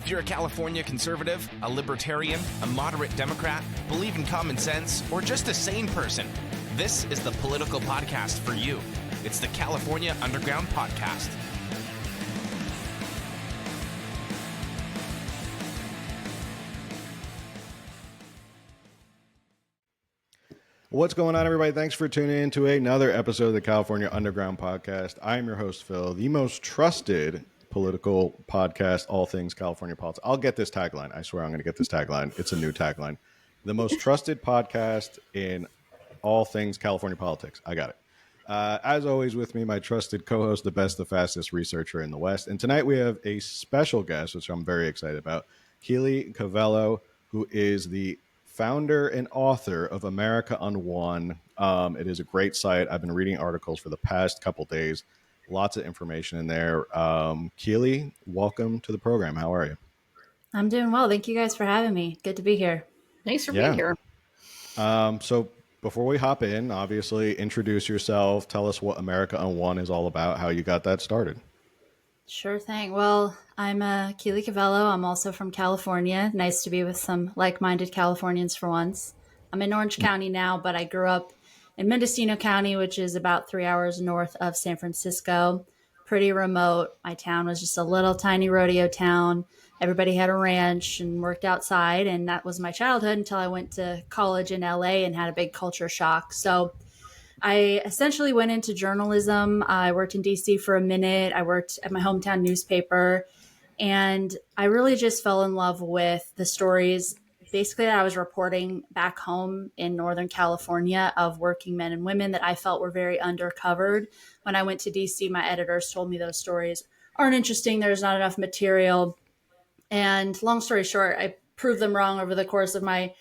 If you're a California conservative, a libertarian, a moderate Democrat, believe in common sense, or just a sane person, this is the political podcast for you. It's the California Underground Podcast. What's going on, everybody? Thanks for tuning in to another episode of the California Underground Podcast. I am your host, Phil, the most trusted political podcast, all things California politics. I'll get this tagline. I swear I'm going to get this tagline. It's a new tagline. The most trusted podcast in all things California politics. I got it. As always, with me, my trusted co-host, the best, the fastest researcher in the West. And tonight we have a special guest, which I'm very excited about, Keely Covello, who is the founder and author of America Unwon. It is a great site. I've been reading articles for the past couple days. Lots of information in there. Keely, welcome to the program. How are you? I'm doing well. Thank you guys for having me. Good to be here. Thanks for being here. So before we hop in, obviously introduce yourself. Tell us what America Unwon is all about, how you got that started. Sure thing. Well, I'm Keely Covello. I'm also from California. Nice to be with some like-minded Californians for once. I'm in Orange County now, but I grew up in Mendocino County, which is about 3 hours north of San Francisco. Pretty remote. My town was just a little tiny rodeo town. Everybody had a ranch and worked outside, and that was my childhood until I went to college in LA and had a big culture shock. So I essentially went into journalism. I worked in DC for a minute. I worked at my hometown newspaper, and I really just fell in love with the stories basically that I was reporting back home in Northern California of working men and women that I felt were very undercovered. When I went to DC, my editors told me those stories aren't interesting. There's not enough material. And long story short, I proved them wrong over the course of my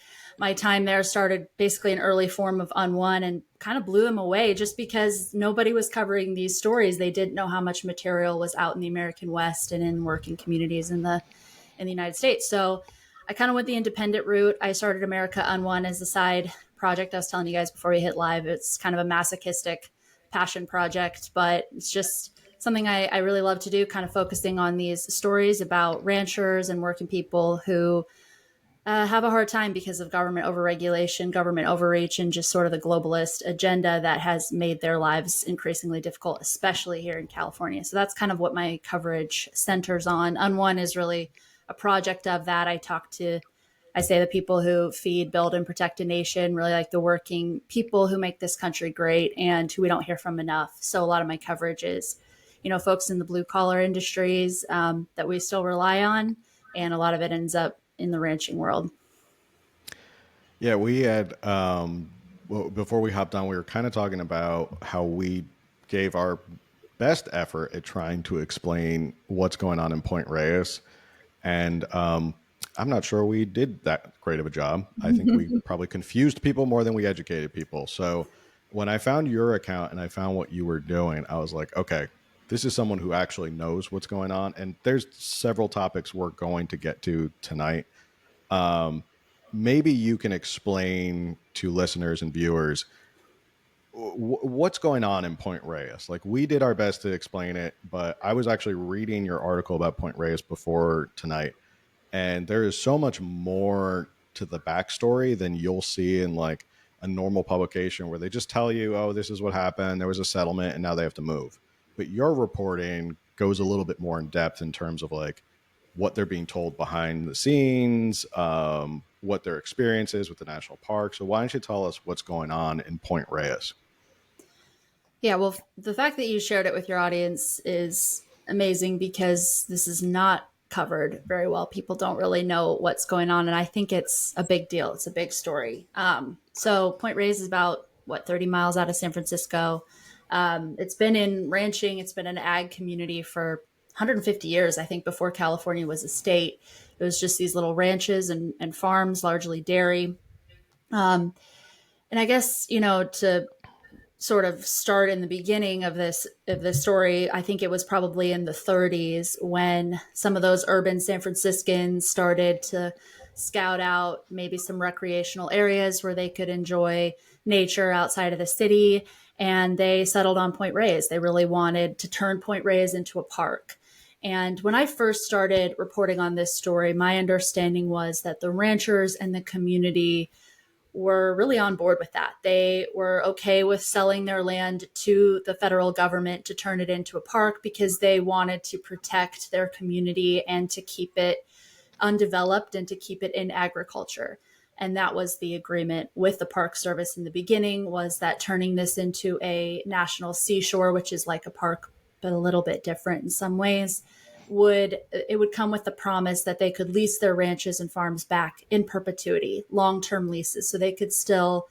time there. Started basically an early form of Unwon and kind of blew them away just because nobody was covering these stories. They didn't know how much material was out in the American West and in working communities in the United States. So I kind of went the independent route. I started America Unwon as a side project. I was telling you guys before we hit live, it's kind of a masochistic passion project, but it's just something I really love to do, kind of focusing on these stories about ranchers and working people who have a hard time because of government overregulation, government overreach, and just sort of the globalist agenda that has made their lives increasingly difficult, especially here in California. So that's kind of what my coverage centers on. Unwon is really a project of that. I say the people who feed, build, and protect a nation, really like the working people who make this country great and who we don't hear from enough. So a lot of my coverage is, folks in the blue collar industries that we still rely on. And a lot of it ends up in the ranching world. Yeah, we had, before we hopped on, we were kind of talking about how we gave our best effort at trying to explain what's going on in Point Reyes. And I'm not sure we did that great of a job. I think we probably confused people more than we educated people. So when I found your account and I found what you were doing, I was like, okay, this is someone who actually knows what's going on. And there's several topics we're going to get to tonight. Maybe you can explain to listeners and viewers what's going on in Point Reyes. Like, we did our best to explain it, but I was actually reading your article about Point Reyes before tonight, and there is so much more to the backstory than you'll see in like a normal publication where they just tell you, oh, this is what happened, there was a settlement, and now they have to move. But your reporting goes a little bit more in depth in terms of like what they're being told behind the scenes, what their experience is with the national park. So why don't you tell us what's going on in Point Reyes? Yeah, well, the fact that you shared it with your audience is amazing because this is not covered very well. People don't really know what's going on. And I think it's a big deal. It's a big story. So Point Reyes is about, 30 miles out of San Francisco. It's been in ranching. It's been an ag community for 150 years. I think before California was a state, it was just these little ranches and farms, largely dairy. And I guess, to sort of start in the beginning of this story, I think it was probably in the 30s when some of those urban San Franciscans started to scout out maybe some recreational areas where they could enjoy nature outside of the city. And they settled on Point Reyes. They really wanted to turn Point Reyes into a park. And when I first started reporting on this story, my understanding was that the ranchers and the community were really on board with that. They were okay with selling their land to the federal government to turn it into a park because they wanted to protect their community and to keep it undeveloped and to keep it in agriculture. And that was the agreement with the Park Service in the beginning, was that turning this into a national seashore, which is like a park, but a little bit different in some ways, would come with the promise that they could lease their ranches and farms back in perpetuity, long-term leases, so they could still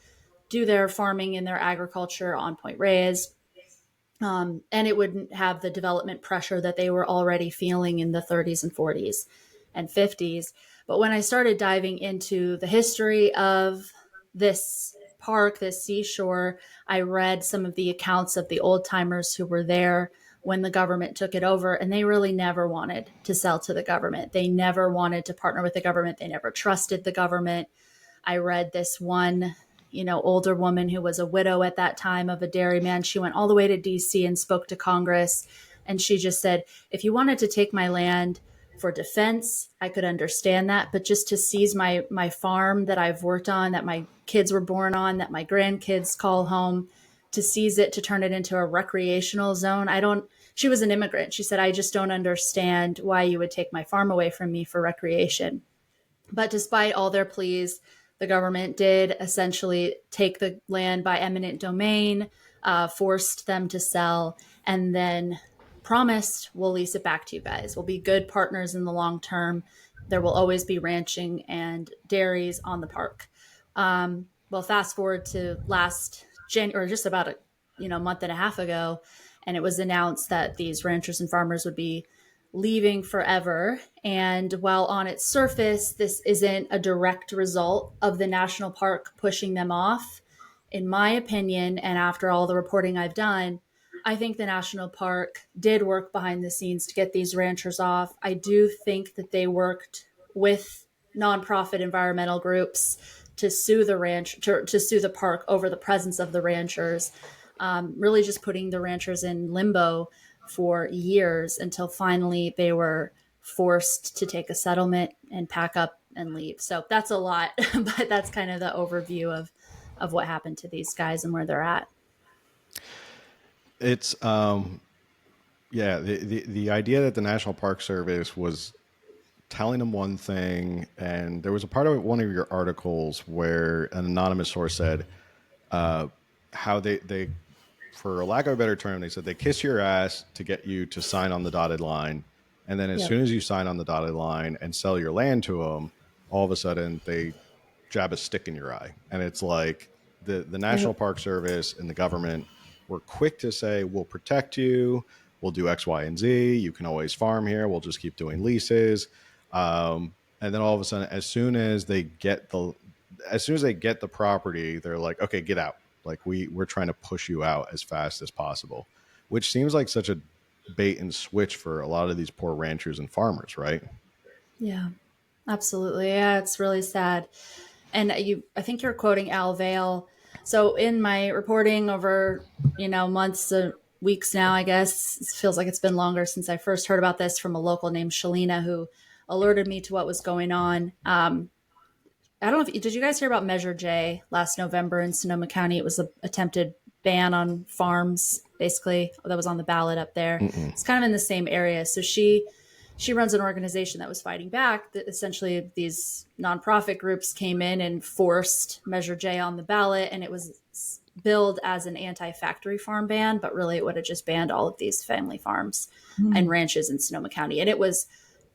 do their farming and their agriculture on Point Reyes. And it wouldn't have the development pressure that they were already feeling in the 30s and 40s and 50s. But when I started diving into the history of this park, this seashore, I read some of the accounts of the old timers who were there when the government took it over, and they really never wanted to sell to the government. They never wanted to partner with the government. They never trusted the government. I read this one, older woman who was a widow at that time of a dairyman. She went all the way to DC and spoke to Congress. And she just said, if you wanted to take my land for defense, I could understand that. But just to seize my farm that I've worked on, that my kids were born on, that my grandkids call home, to seize it, to turn it into a recreational zone. She was an immigrant. She said, I just don't understand why you would take my farm away from me for recreation. But despite all their pleas, the government did essentially take the land by eminent domain, forced them to sell, and then promised, we'll lease it back to you guys. We'll be good partners in the long term. There will always be ranching and dairies on the park. Well, fast forward to last January, just about a month and a half ago, and it was announced that these ranchers and farmers would be leaving forever. And while on its surface, this isn't a direct result of the national park pushing them off, in my opinion, and after all the reporting I've done, I think the national park did work behind the scenes to get these ranchers off. I do think that they worked with nonprofit environmental groups to sue the park over the presence of the ranchers, really just putting the ranchers in limbo for years until finally they were forced to take a settlement and pack up and leave. So that's a lot, but that's kind of the overview of what happened to these guys and where they're at. It's the idea that the National Park Service was telling them one thing, and there was a part of one of your articles where an anonymous source said how they, for lack of a better term, they said they kiss your ass to get you to sign on the dotted line, and then as soon as you sign on the dotted line and sell your land to them, all of a sudden they jab a stick in your eye. And it's like the National Park Service and the government were quick to say, we'll protect you, we'll do X, Y, and Z, you can always farm here, we'll just keep doing leases. And then all of a sudden, as soon as they get the property, they're like, okay, get out. Like we're trying to push you out as fast as possible, which seems like such a bait and switch for a lot of these poor ranchers and farmers, right? Yeah, absolutely. Yeah, it's really sad. And I think you're quoting Al Vail. So in my reporting over, months, weeks now, I guess, it feels like it's been longer since I first heard about this from a local named Shalina who alerted me to what was going on. I don't know did you guys hear about Measure J last November in Sonoma County? It was an attempted ban on farms, basically, that was on the ballot up there. Mm-mm. It's kind of in the same area. So she runs an organization that was fighting back. That essentially, these nonprofit groups came in and forced Measure J on the ballot, and it was billed as an anti-factory farm ban, but really it would have just banned all of these family farms and ranches in Sonoma County. And it was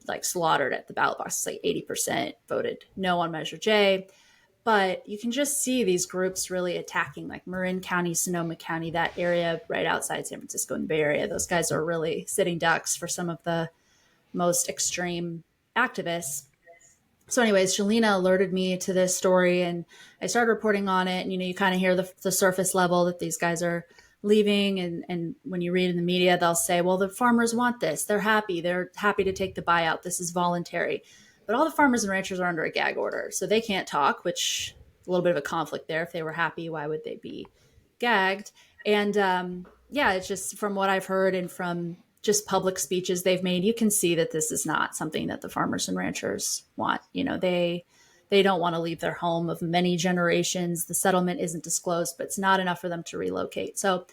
like slaughtered at the ballot box. Like 80% voted no on Measure J. But you can just see these groups really attacking like Marin County, Sonoma County, that area right outside San Francisco and the Bay Area. Those guys are really sitting ducks for some of the most extreme activists. So anyways, Shalina alerted me to this story and I started reporting on it. And, you kind of hear the surface level that these guys are leaving. And when you read in the media, they'll say, well, the farmers want this. They're happy to take the buyout. This is voluntary. But all the farmers and ranchers are under a gag order. So they can't talk, which is a little bit of a conflict there. If they were happy, why would they be gagged? And it's just from what I've heard and from just public speeches they've made, you can see that this is not something that the farmers and ranchers want. They don't want to leave their home of many generations. The settlement isn't disclosed, but it's not enough for them to relocate. So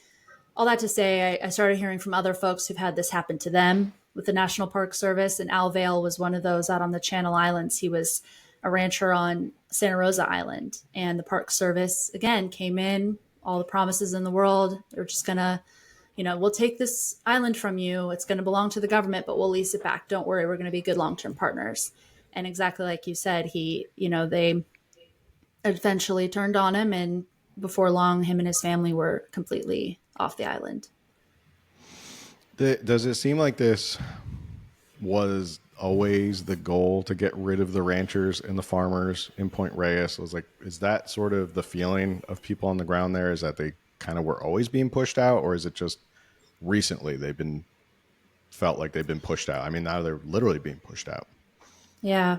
all that to say, I started hearing from other folks who've had this happen to them with the National Park Service, and Al Vail was one of those out on the Channel Islands. He was a rancher on Santa Rosa Island, and the Park Service, again, came in, all the promises in the world. They're just going to, we'll take this island from you. It's going to belong to the government, but we'll lease it back. Don't worry, we're going to be good long-term partners. And exactly like you said, they eventually turned on him, and before long, him and his family were completely off the island. Does it seem like this was always the goal, to get rid of the ranchers and the farmers in Point Reyes? Is that sort of the feeling of people on the ground there, is that they kind of were always being pushed out, or is it just recently felt like they've been pushed out? I mean, now they're literally being pushed out. Yeah,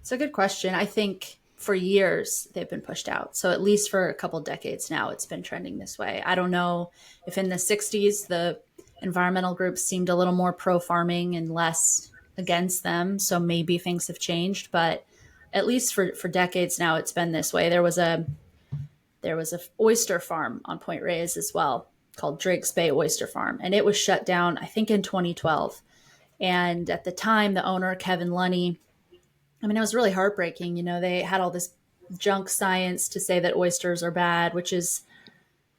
it's a good question. I think for years they've been pushed out. So at least for a couple decades now, it's been trending this way. I don't know if in the 60s, the environmental groups seemed a little more pro-farming and less against them. So maybe things have changed, but at least for decades now, it's been this way. There was a oyster farm on Point Reyes as well, called Drake's Bay Oyster Farm. And it was shut down, I think, in 2012. And at the time, the owner, Kevin Lunny, I mean, it was really heartbreaking. They had all this junk science to say that oysters are bad, which is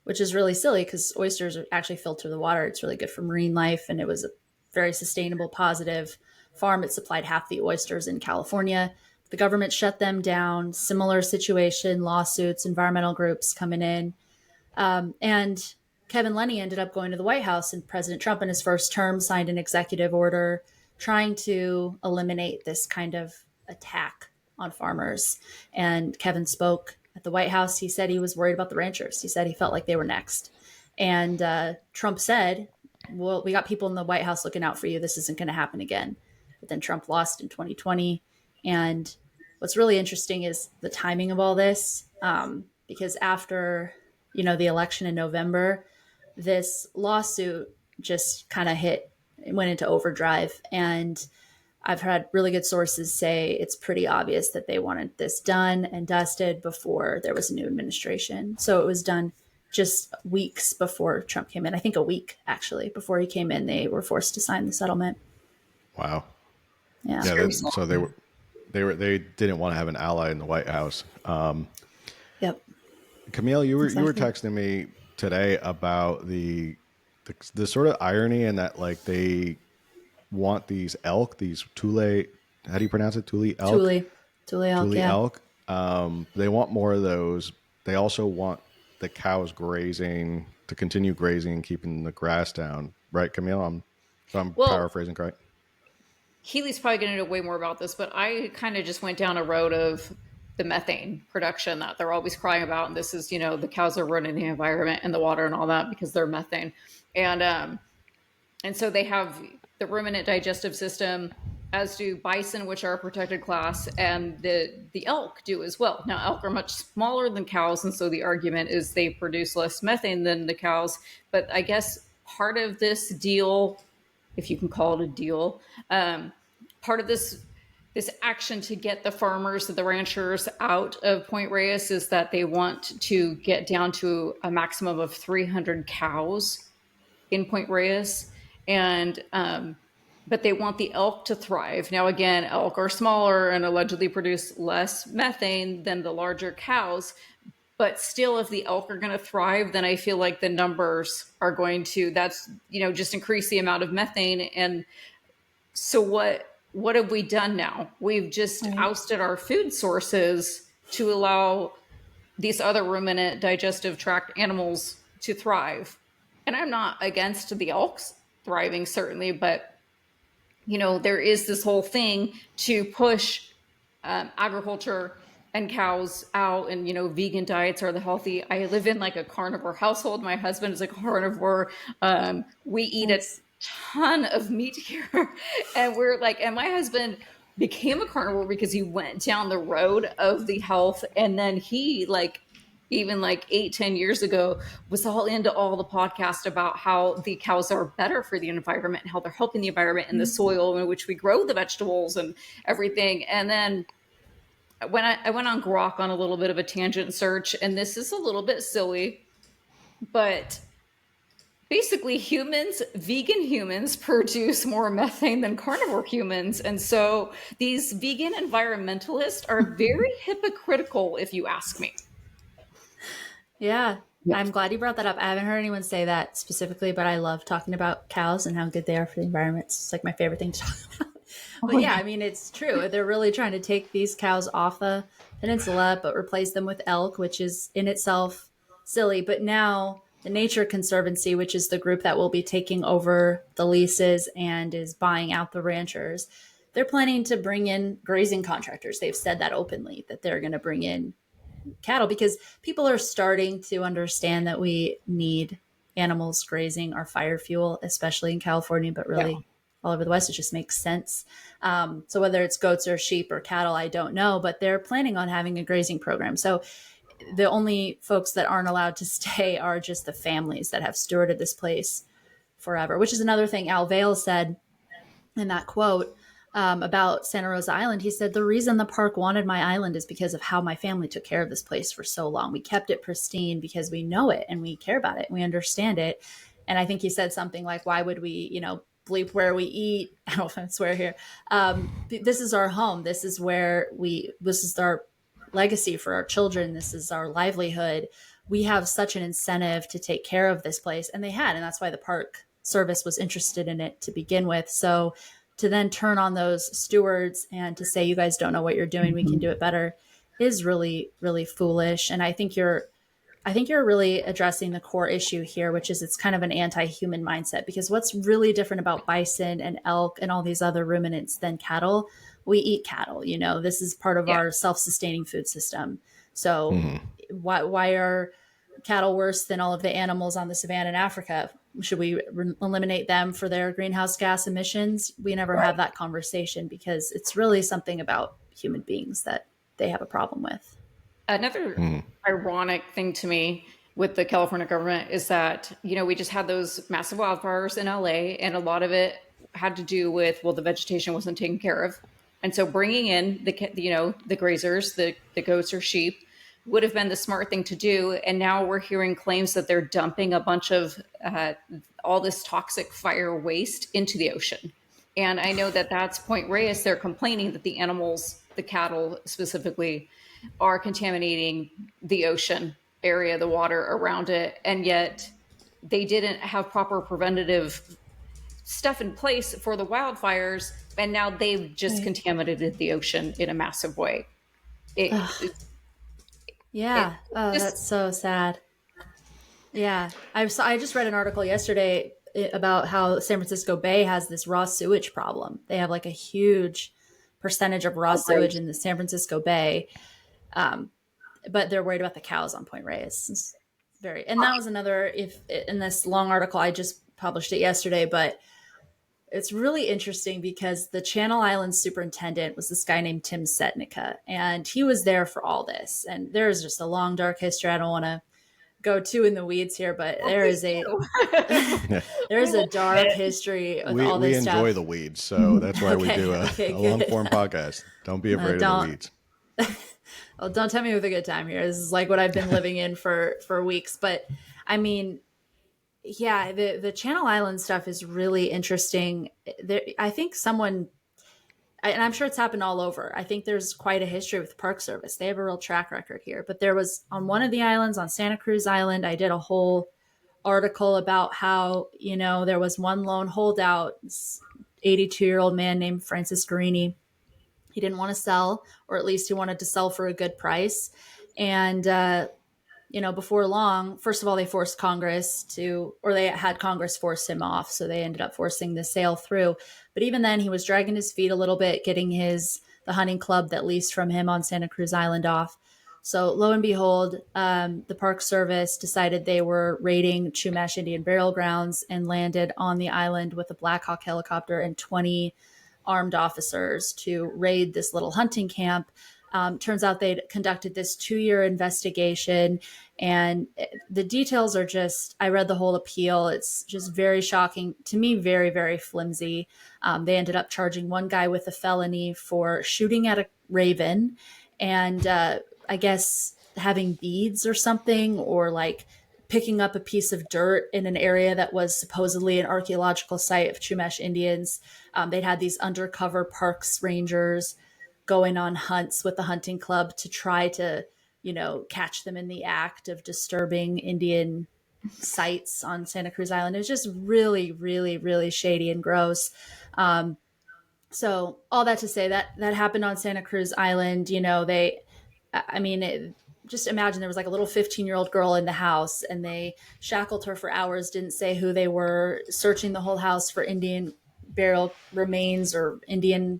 really silly, because oysters actually filter the water. It's really good for marine life. And it was a very sustainable, positive farm. It supplied half the oysters in California. The government shut them down. Similar situation, lawsuits, environmental groups coming in. And Kevin Lunny ended up going to the White House, and President Trump in his first term signed an executive order trying to eliminate this kind of attack on farmers. And Kevin spoke at the White House. He said he was worried about the ranchers. He said he felt like they were next. And Trump said, well, we got people in the White House looking out for you. This isn't going to happen again. But then Trump lost in 2020. And what's really interesting is the timing of all this, because after, the election in November, this lawsuit just kind of went into overdrive. And I've had really good sources say it's pretty obvious that they wanted this done and dusted before there was a new administration. So it was done just weeks before Trump came in. I think a week, actually, before he came in, they were forced to sign the settlement. Wow. Yeah. So they didn't want to have an ally in the White House. Yep. Camille, you were texting me today about the sort of irony in that, like, they want these Thule, how do you pronounce it? Thule elk? Thule elk, yeah. Elk. They want more of those. They also want the cows to continue grazing and keeping the grass down. Right, Camille? I'm paraphrasing correct. Keely's probably going to know way more about this, but I kind of just went down a road of the methane production that they're always crying about. And this is, the cows are ruining the environment and the water and all that because they're methane. And so they have the ruminant digestive system, as do bison, which are a protected class, and the elk do as well. Now, elk are much smaller than cows, and so the argument is they produce less methane than the cows. But I guess part of this deal, if you can call it a deal, part of this action to get the farmers, the ranchers out of Point Reyes is that they want to get down to a maximum of 300 cows in Point Reyes. And, but they want the elk to thrive. Now, again, elk are smaller and allegedly produce less methane than the larger cows. But still, if the elk are going to thrive, then I feel like the numbers are going to, just increase the amount of methane. And so what have we done now? We've just ousted our food sources to allow these other ruminant digestive tract animals to thrive. And I'm not against the elks thriving, certainly, but there is this whole thing to push agriculture and cows out, and vegan diets are the healthy. I live in like a carnivore household. My husband is a carnivore. We eat a ton of meat here, and and my husband became a carnivore because he went down the road of the health, and then he even like 8-10 years ago, was all into all the podcast about how the cows are better for the environment and how they're helping the environment and the soil in which we grow the vegetables and everything. And then when I went on Grok on a little bit of a tangent search, and this is a little bit silly, but basically vegan humans produce more methane than carnivore humans. And so these vegan environmentalists are very hypocritical, if you ask me. Yeah. I'm glad you brought that up. I haven't heard anyone say that specifically, but I love talking about cows and how good they are for the environment. It's like my favorite thing to talk about. But yeah, I mean, it's true. They're really trying to take these cows off the peninsula, but replace them with elk, which is in itself silly. But now the Nature Conservancy, which is the group that will be taking over the leases and is buying out the ranchers, they're planning to bring in grazing contractors. They've said that openly, that they're going to bring in cattle, because people are starting to understand that we need animals grazing our fire fuel, especially in California, but really all over the West. It just makes sense. So whether it's goats or sheep or cattle, I don't know, but they're planning on having a grazing program. So the only folks that aren't allowed to stay are just the families that have stewarded this place forever, which is another thing Al Vail said in that quote about Santa Rosa Island. He said, the reason the park wanted my island is because of how my family took care of this place for so long. We kept it pristine because we know it and we care about it and we understand it. And I think he said something like, why would we, bleep where we eat? I don't know if I swear here. This is our home. This is this is our legacy for our children. This is our livelihood. We have such an incentive to take care of this place. And they had, and that's why the park service was interested in it to begin with. So to then turn on those stewards and to say, you guys don't know what you're doing, we can do it better, is really, really foolish. And I think you're really addressing the core issue here, which is it's kind of an anti-human mindset, because what's really different about bison and elk and all these other ruminants than cattle? We eat cattle, this is part of our self-sustaining food system. So why are cattle worse than all of the animals on the savanna in Africa? Should we eliminate them for their greenhouse gas emissions? We never have that conversation, because it's really something about human beings that they have a problem with. Another ironic thing to me with the California government is that, we just had those massive wildfires in LA, and a lot of it had to do with, the vegetation wasn't taken care of. And so bringing in the grazers, the goats or sheep, would have been the smart thing to do. And now we're hearing claims that they're dumping a bunch of all this toxic fire waste into the ocean. And I know that that's Point Reyes. They're complaining that the animals, the cattle specifically, are contaminating the ocean area, the water around it. And yet they didn't have proper preventative stuff in place for the wildfires. And now they've just contaminated the ocean in a massive way. That's so sad. Yeah. I just read an article yesterday about how San Francisco Bay has this raw sewage problem. They have like a huge percentage of raw sewage in the San Francisco Bay. But they're worried about the cows on Point Reyes. And that was another, in this long article, I just published it yesterday, but it's really interesting because the Channel Islands superintendent was this guy named Tim Setnica, and he was there for all this. And there's just a long, dark history. I don't want to go too in the weeds here, but there's a dark history of all this stuff. We enjoy the weeds, so that's why we do a long-form podcast. Don't be afraid of the weeds. Well, don't tell me with a good time here. This is like what I've been living in for weeks. But I mean, yeah, the Channel Island stuff is really interesting. I think and I'm sure it's happened all over. I think there's quite a history with the Park Service. They have a real track record here. But there was, on one of the islands, on Santa Cruz Island, I did a whole article about how, there was one lone holdout, 82-year-old man named Francis Guarini. He didn't want to sell, or at least he wanted to sell for a good price. And, before long, first of all, they forced Congress they had Congress force him off. So they ended up forcing the sale through. But even then, he was dragging his feet a little bit, getting the hunting club that leased from him on Santa Cruz Island off. So lo and behold, the Park Service decided they were raiding Chumash Indian burial grounds and landed on the island with a Black Hawk helicopter and 20 armed officers to raid this little hunting camp. Turns out they'd conducted this 2-year investigation, and the details are just, I read the whole appeal. It's just very shocking to me, very, very flimsy. They ended up charging one guy with a felony for shooting at a raven and I guess having beads or something, or like picking up a piece of dirt in an area that was supposedly an archaeological site of Chumash Indians. They'd had these undercover parks rangers going on hunts with the hunting club to try to, catch them in the act of disturbing Indian sites on Santa Cruz Island. It was just really, really, really shady and gross. So all that to say that happened on Santa Cruz Island. Just imagine there was like a little 15-year-old girl in the house, and they shackled her for hours, didn't say who they were, searching the whole house for Indian burial remains or Indian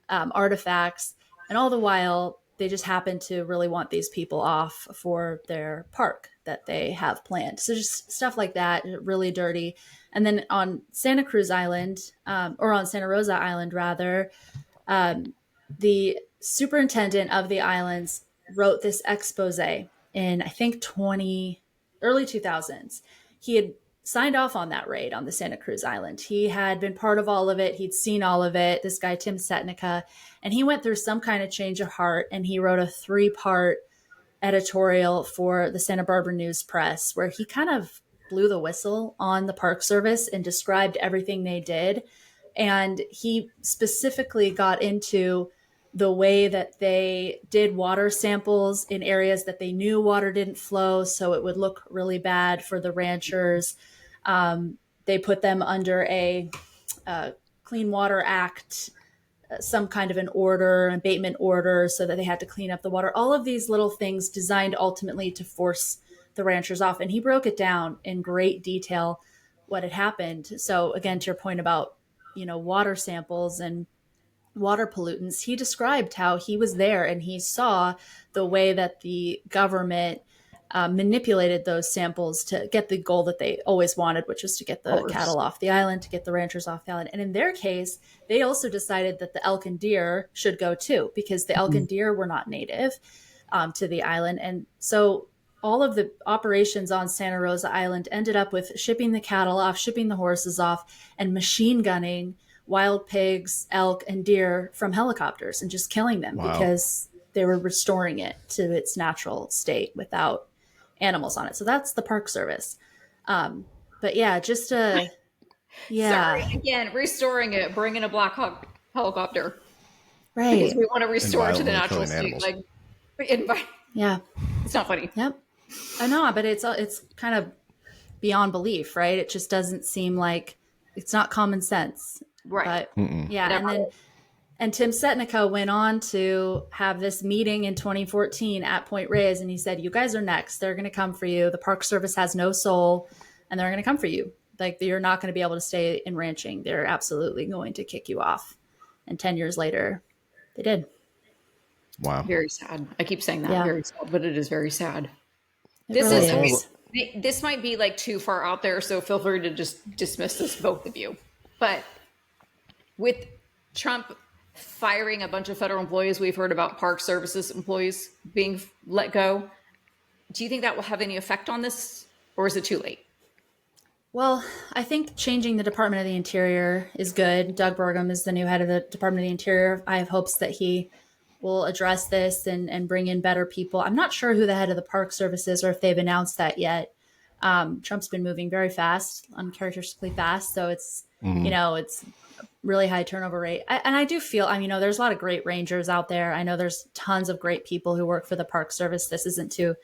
artifacts. And all the while, they just happened to really want these people off for their park that they have planned. So just stuff like that, really dirty. And then on Santa Cruz Island, or on Santa Rosa Island, rather, the superintendent of the islands wrote this expose in, I think, early 2000s. He had signed off on that raid on the Santa Cruz Island. He had been part of all of it. He'd seen all of it, this guy, Tim Setnica, and he went through some kind of change of heart, and he wrote a 3-part editorial for the Santa Barbara News Press, where he kind of blew the whistle on the Park Service and described everything they did. And he specifically got into the way that they did water samples in areas that they knew water didn't flow, so it would look really bad for the ranchers. They put them under a Clean Water Act, some kind of an order, an abatement order, so that they had to clean up the water. All of these little things designed ultimately to force the ranchers off. And he broke it down in great detail what had happened. So again, to your point about, water samples and water pollutants, he described how he was there and he saw the way that the government manipulated those samples to get the goal that they always wanted, which was to get the cattle off the island, to get the ranchers off the island. And in their case, they also decided that the elk and deer should go too, because the elk and deer were not native to the island. And so all of the operations on Santa Rosa Island ended up with shipping the cattle off, shipping the horses off, and machine gunning wild pigs, elk, and deer from helicopters and just killing them because they were restoring it to its natural state without animals on it. So that's the Park Service. But yeah, Sorry, again, restoring it, bringing a Black Hawk helicopter. Right. Because we want to restore it to the natural state. Yeah. It's not funny. Yep. I know, but it's kind of beyond belief, right? It just doesn't seem like, it's not common sense. Right. But yeah. And Tim Setnica went on to have this meeting in 2014 at Point Reyes. And he said, you guys are next. They're going to come for you. The Park Service has no soul and they're going to come for you. Like, you're not going to be able to stay in ranching. They're absolutely going to kick you off. And 10 years later, they did. Wow. Very sad. I keep saying that. Yeah. Very sad, but it is very sad. This might be like too far out there, so feel free to just dismiss this, both of you. But with Trump firing a bunch of federal employees, we've heard about Park Services employees being let go. Do you think that will have any effect on this, or is it too late? Well, I think changing the Department of the Interior is good. Doug Burgum is the new head of the Department of the Interior. I have hopes that he will address this and bring in better people. I'm not sure who the head of the Park Service is or if they've announced that yet. Trump's been moving very fast, uncharacteristically fast. So it's, it's really high turnover rate. And I do feel, there's a lot of great rangers out there. I know there's tons of great people who work for the Park Service. This isn't to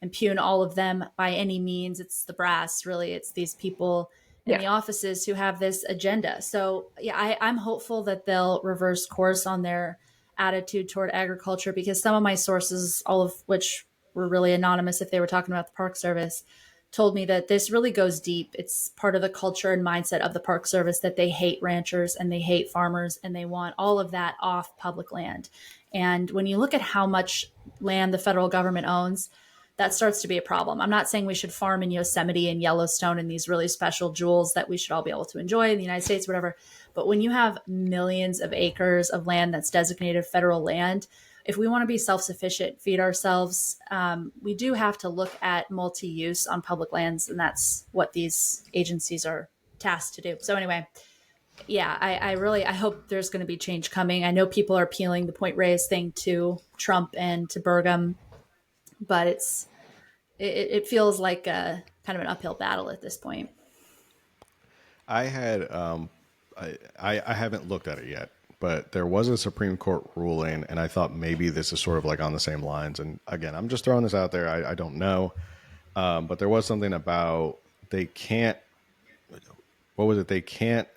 impugn all of them by any means. It's the brass, really. It's these people in the offices who have this agenda. So yeah, I'm hopeful that they'll reverse course on their attitude toward agriculture, because some of my sources, all of which were really anonymous if they were talking about the Park Service, told me that this really goes deep. It's part of the culture and mindset of the Park Service that they hate ranchers and they hate farmers and they want all of that off public land. And when you look at how much land the federal government owns, that starts to be a problem. I'm not saying we should farm in Yosemite and Yellowstone and these really special jewels that we should all be able to enjoy in the United States, whatever. But when you have millions of acres of land that's designated federal land, if we want to be self-sufficient, feed ourselves, we do have to look at multi-use on public lands, and that's what these agencies are tasked to do. So anyway, yeah, I hope there's going to be change coming. I know people are appealing the Point Reyes thing to Trump and to Burgum, but it feels like a kind of an uphill battle at this point. I had I haven't looked at it yet, but there was a Supreme Court ruling, and I thought maybe this is sort of like on the same lines. And again, I'm just throwing this out there. I don't know, but there was something about they can't. What was it? They can't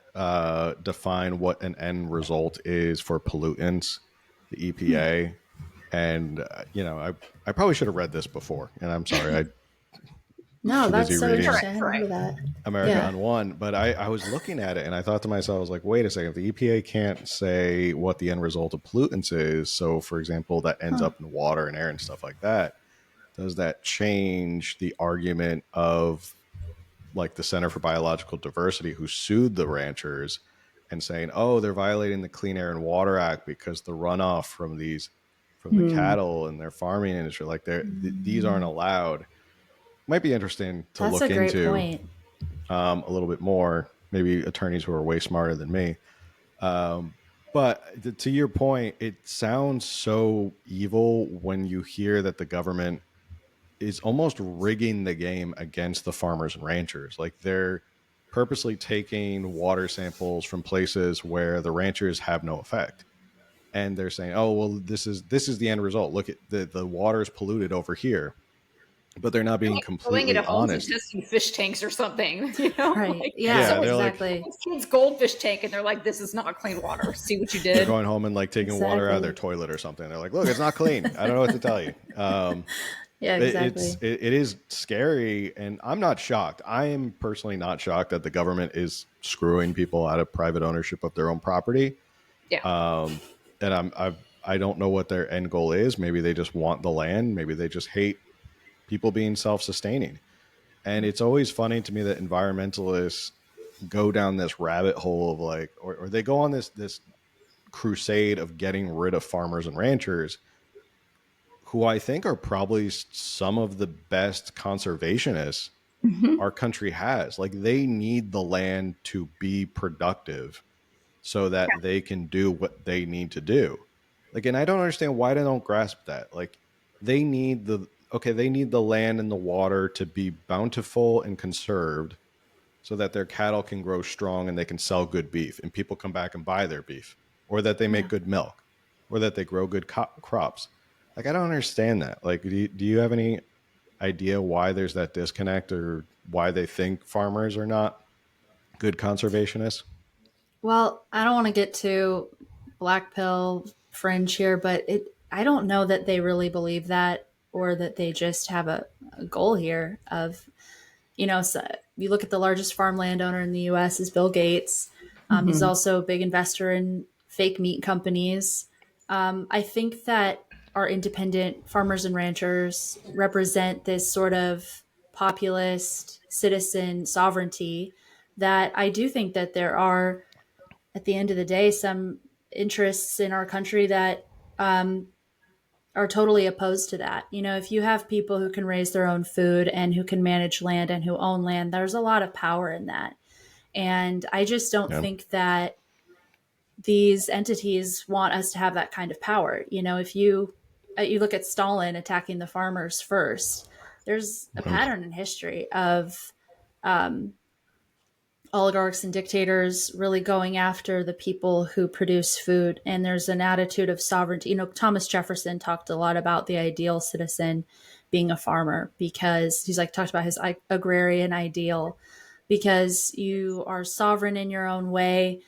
define what an end result is for pollutants, the EPA. And I probably should have read this before, and I'm sorry, I No, too that's busy so reading interesting. I hadn't heard of that. America Yeah. Unwon. But I was looking at it, and I thought to myself, I was like, wait a second, if the EPA can't say what the end result of pollutants is, so for example, that ends up in water and air and stuff like that, does that change the argument of like the Center for Biological Diversity, who sued the ranchers and saying, oh, they're violating the Clean Air and Water Act because the runoff from the cattle and their farming industry, like these aren't allowed. Might be interesting to That's look a great into point. a little bit more. Maybe attorneys who are way smarter than me. But to your point, it sounds so evil when you hear that the government is almost rigging the game against the farmers and ranchers. Like they're purposely taking water samples from places where the ranchers have no effect. And they're saying, oh, well, this is the end result. Look at the water is polluted over here. But they're not being Like going into completely homes honest. and testing fish tanks or something, you know? Right. Like, Yeah, they're like, exactly. someone's goldfish tank, and they're like, "This is not clean water. See what you they're did." going home and like taking water out of their Exactly. toilet or something. They're like, look, it's not clean. I don't know what to tell you. Yeah, exactly. It is scary, and I'm not shocked. I am personally not shocked that the government is screwing people out of private ownership of their own property. Yeah. And I don't know what their end goal is. Maybe they just want the land. Maybe they just hate people being self-sustaining. And it's always funny to me that environmentalists go down this rabbit hole of like, or they go on this crusade of getting rid of farmers and ranchers, who I think are probably some of the best conservationists our country has. Like they need the land to be productive so that they can do what they need to do. Like, and I don't understand why they don't grasp that. Like they need they need the land and the water to be bountiful and conserved so that their cattle can grow strong and they can sell good beef and people come back and buy their beef, or that they make good milk, or that they grow good crops. Like, I don't understand that. Like, do you have any idea why there's that disconnect, or why they think farmers are not good conservationists? Well, I don't want to get too black pill fringe here, but I don't know that they really believe that, or that they just have a goal here of, so you look at the largest farm landowner in the U.S. is Bill Gates. He's also a big investor in fake meat companies. I think that our independent farmers and ranchers represent this sort of populist citizen sovereignty that I do think that there are, at the end of the day, some interests in our country that are totally opposed to that. If you have people who can raise their own food and who can manage land and who own land, there's a lot of power in that. And I just don't think that these entities want us to have that kind of power. If you look at Stalin attacking the farmers first, there's a pattern in history of oligarchs and dictators really going after the people who produce food. And there's an attitude of sovereignty. Thomas Jefferson talked a lot about the ideal citizen being a farmer, because he's talked about his agrarian ideal, because you are sovereign in your own way.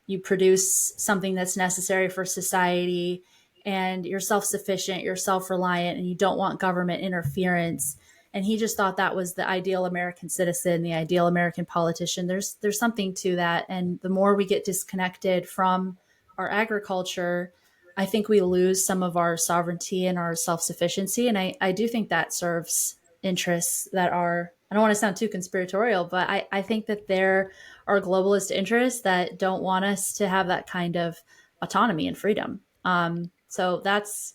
You produce something that's necessary for society, and you're self-sufficient, you're self-reliant, and you don't want government interference. And he just thought that was the ideal American citizen, the ideal American politician. There's something to that. And the more we get disconnected from our agriculture, I think we lose some of our sovereignty and our self-sufficiency. And I do think that serves interests that are, I don't want to sound too conspiratorial, but I think that there are globalist interests that don't want us to have that kind of autonomy and freedom. So that's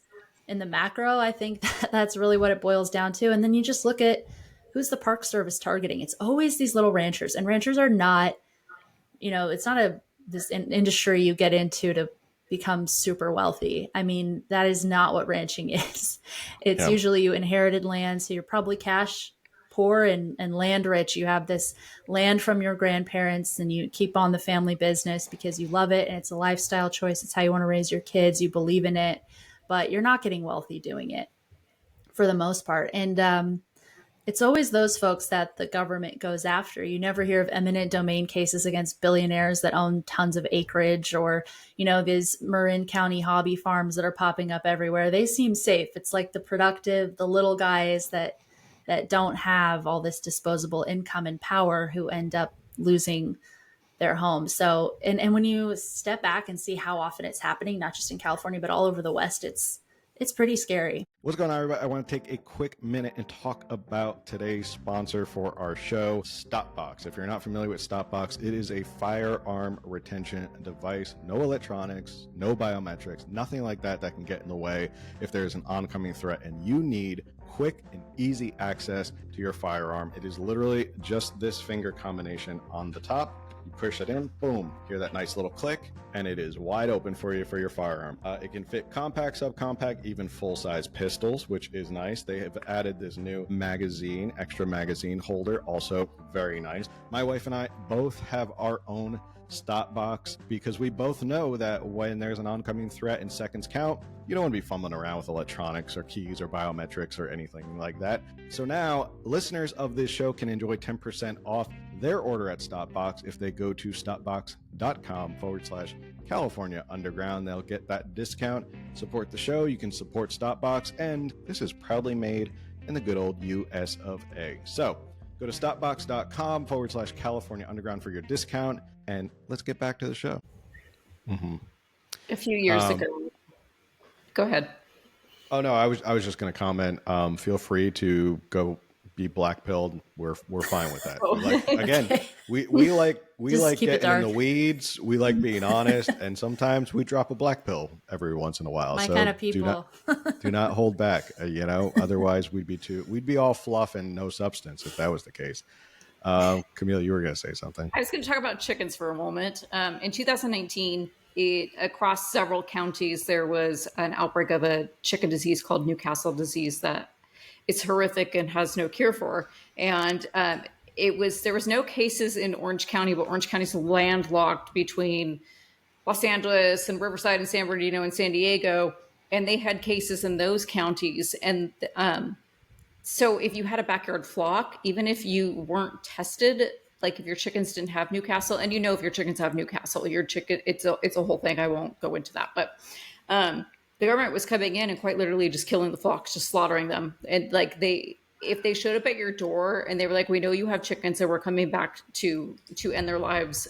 in the macro. I think that's really what it boils down to. And then you just look at who's the Park Service targeting. It's always these little ranchers, and ranchers are not, it's not this industry you get into to become super wealthy. I mean, that is not what ranching is. It's usually you inherited land, so you're probably cash poor and land rich. You have this land from your grandparents and you keep on the family business because you love it and it's a lifestyle choice. It's how you want to raise your kids. You believe in it, but you're not getting wealthy doing it for the most part. And it's always those folks that the government goes after. You never hear of eminent domain cases against billionaires that own tons of acreage, or, these Marin County hobby farms that are popping up everywhere. They seem safe. It's like the productive, the little guys that don't have all this disposable income and power who end up losing their homes. So, and when you step back and see how often it's happening, not just in California, but all over the West, it's pretty scary. What's going on, everybody? I want to take a quick minute and talk about today's sponsor for our show, StopBox. If you're not familiar with StopBox, it is a firearm retention device. No electronics, no biometrics, nothing like that can get in the way if there's an oncoming threat and you need quick and easy access to your firearm. It is literally just this finger combination on the top. You push it in, boom, hear that nice little click, and it is wide open for you for your firearm. It can fit compact, subcompact, even full-size pistols, which is nice. They have added this new magazine, extra magazine holder, also very nice. My wife and I both have our own StopBox because we both know that when there's an oncoming threat and seconds count, you don't want to be fumbling around with electronics or keys or biometrics or anything like that. So now listeners of this show can enjoy 10% off their order at StopBox if they go to stopbox.com/California Underground. They'll get that discount. Support the show. You can support StopBox, and this is proudly made in the good old US of A. So go to stopbox.com/California Underground for your discount. And let's get back to the show. A few years ago. Go ahead. Oh no, I was just going to comment. Feel free to go be black pilled. We're fine with that. We like getting in the weeds. We like being honest, and sometimes we drop a black pill every once in a while. My kind of people. Do not hold back. Otherwise we'd be all fluff and no substance if that was the case. Camille, you were going to say something. I was going to talk about chickens for a moment. In 2019, across several counties, there was an outbreak of a chicken disease called Newcastle disease that it's horrific and has no cure for. And there was no cases in Orange County, but Orange County's landlocked between Los Angeles and Riverside and San Bernardino and San Diego. And they had cases in those counties. And so if you had a backyard flock, even if you weren't tested, like if your chickens didn't have Newcastle, and if your chickens have Newcastle, your chicken, it's a whole thing. I won't go into that. But the government was coming in and quite literally just killing the flocks, just slaughtering them. And if they showed up at your door and they were like, we know you have chickens and we're coming back to end their lives.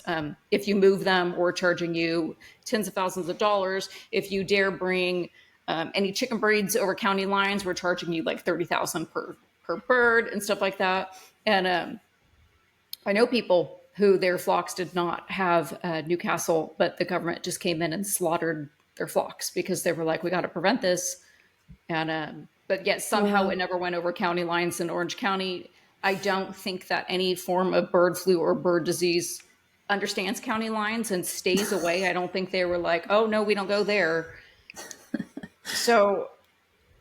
If you move them, we're charging you tens of thousands of dollars. If you dare bring any chicken breeds over county lines, we're charging you like $30,000 per bird and stuff like that. And I know people who their flocks did not have Newcastle, but the government just came in and slaughtered their flocks because they were like, we got to prevent this. And but yet somehow it never went over county lines in Orange County. I don't think that any form of bird flu or bird disease understands county lines and stays away. I don't think they were like, oh no, we don't go there. So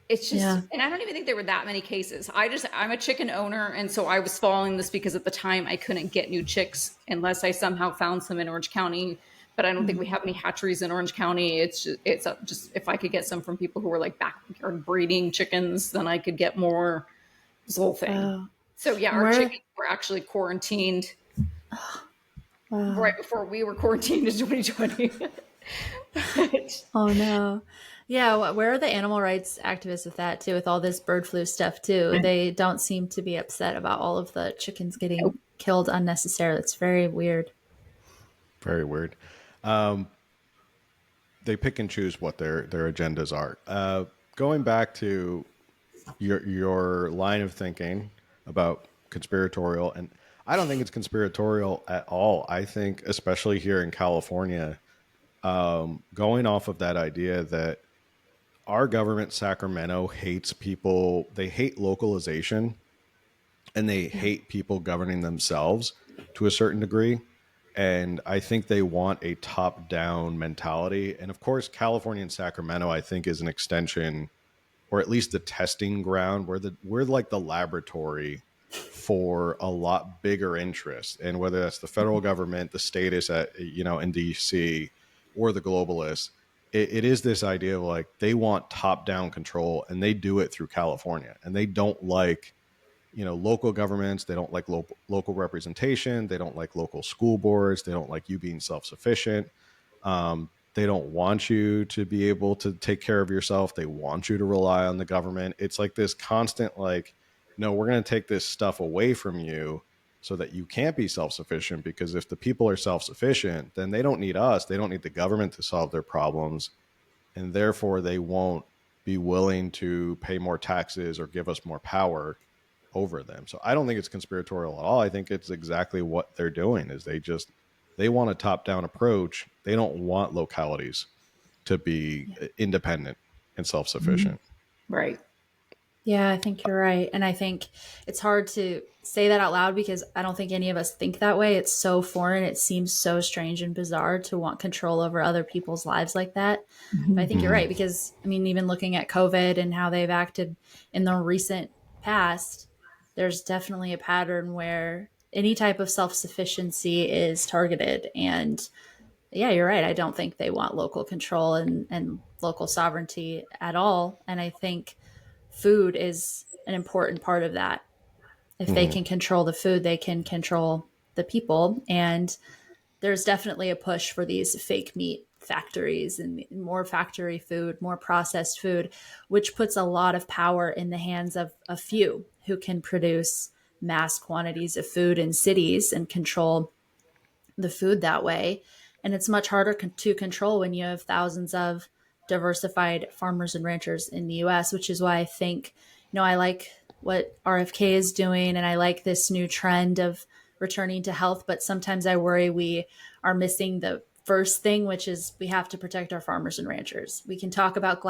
it's just, and I don't even think there were that many cases. I'm a chicken owner. And so I was following this because at the time I couldn't get new chicks unless I somehow found some in Orange County, but I don't think we have any hatcheries in Orange County. It's just if I could get some from people who were like backyard breeding chickens, then I could get more, this whole thing. So yeah, our chickens were actually quarantined right before we were quarantined in 2020. Oh no. Yeah, where are the animal rights activists with that too, with all this bird flu stuff too? They don't seem to be upset about all of the chickens getting killed unnecessarily. It's very weird. Very weird. They pick and choose what their agendas are. Going back to your line of thinking about conspiratorial, and I don't think it's conspiratorial at all. I think, especially here in California, going off of that idea that our government, Sacramento, hates people. They hate localization, and they hate people governing themselves to a certain degree. And I think they want a top-down mentality. And of course, California and Sacramento, I think, is an extension, or at least the testing ground, where we're like the laboratory for a lot bigger interests. And whether that's the federal government, the statists at, in DC, or the globalists, it is this idea of like, they want top-down control, and they do it through California. And they don't like, local governments. They don't like local representation. They don't like local school boards. They don't like you being self-sufficient. They don't want you to be able to take care of yourself. They want you to rely on the government. It's like this constant, like, no, we're going to take this stuff away from you so that you can't be self-sufficient, because if the people are self-sufficient, then they don't need us. They don't need the government to solve their problems. And therefore they won't be willing to pay more taxes or give us more power over them. So I don't think it's conspiratorial at all. I think it's exactly what they're doing is they want a top-down approach. They don't want localities to be independent and self-sufficient. Right. Yeah, I think you're right. And I think it's hard to say that out loud because I don't think any of us think that way. It's so foreign. It seems so strange and bizarre to want control over other people's lives like that. But I think you're right because, I mean, even looking at COVID and how they've acted in the recent past, there's definitely a pattern where any type of self-sufficiency is targeted. And yeah, you're right. I don't think they want local control and local sovereignty at all. And I think food is an important part of that. If they can control the food, they can control the people. And there's definitely a push for these fake meat factories and more factory food, more processed food, which puts a lot of power in the hands of a few who can produce mass quantities of food in cities and control the food that way. And it's much harder to control when you have thousands of diversified farmers and ranchers in the US, which is why I think, I like what RFK is doing and I like this new trend of returning to health, but sometimes I worry we are missing the first thing, which is we have to protect our farmers and ranchers. We can talk about,